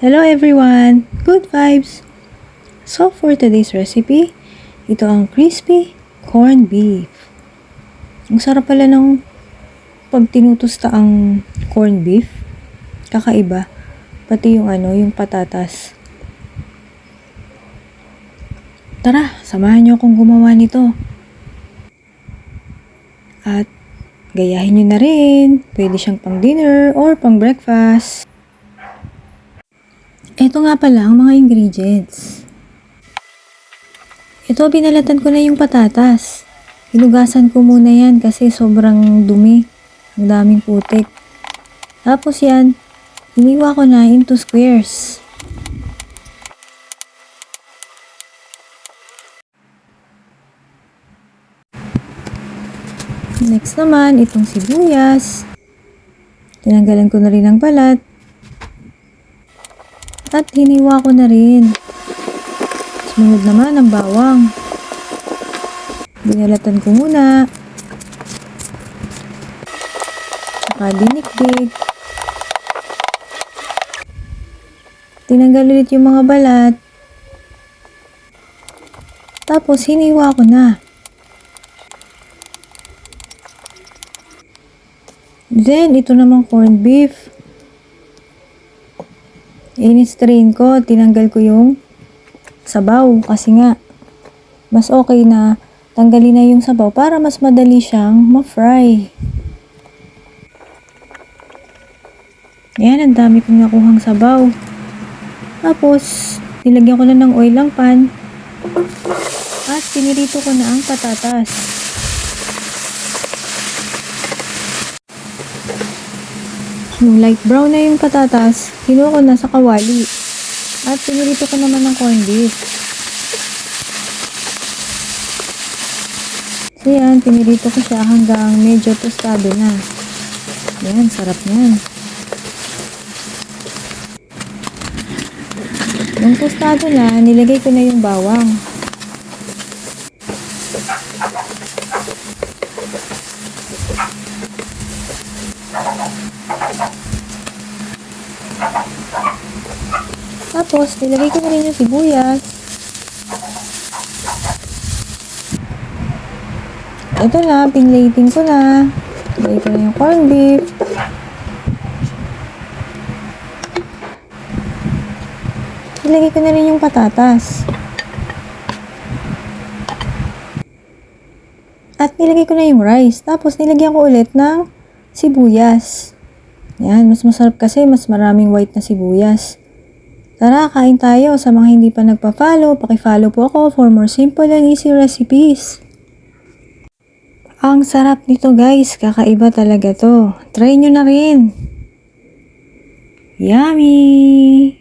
Hello everyone! Good vibes! So for today's recipe, ito ang crispy corned beef. Ang sarap pala ng pag tinutusta ang corned beef. Kakaiba. Pati yung patatas. Tara, samahan niyo akong gumawa nito. At gayahin niyo na rin. Pwede siyang pang dinner or pang breakfast. Ito nga pala ang mga ingredients. Ito, binalatan ko na yung patatas. Hinugasan ko muna yan kasi sobrang dumi. Ang daming putik. Tapos yan, iniwa ko na into squares. Next naman, itong sibuyas. Tinanggalan ko na rin ang balat. At hiniwa ko na rin. Sumunod naman ang bawang. Binalatan ko muna. Saka dinikdik. Tinanggal ulit yung mga balat. Tapos hiniwa ko na. Then, ito namang corned beef. In-strain ko, tinanggal ko yung sabaw kasi nga mas okay na tanggalin na yung sabaw para mas madali siyang ma-fry. Ayan, ang dami kong nakuhang sabaw. Tapos, nilagyan ko na ng oil ang pan at pinirito ko na ang patatas. Nung light brown na yung patatas, kinuha ko na sa kawali. At pinirito ko naman ng corned beef. So yan, pinirito ko siya hanggang medyo tostado na. Yan, sarap niyan. Nung tostado na, nilagay ko na yung bawang. Tapos, nilagay ko na rin yung sibuyas. Ito na, pinlating ko na. Nilagay ko na yung corned beef. Nilagay ko na rin yung patatas. At nilagay ko na yung rice. Tapos, nilagyan ko ulit ng sibuyas. Yan, mas masarap kasi mas maraming white na sibuyas. Tara, kain tayo. Sa mga hindi pa nagpa-follow, paki-follow po ako for more simple and easy recipes. Ang sarap nito guys, kakaiba talaga to. Try nyo na rin. Yummy!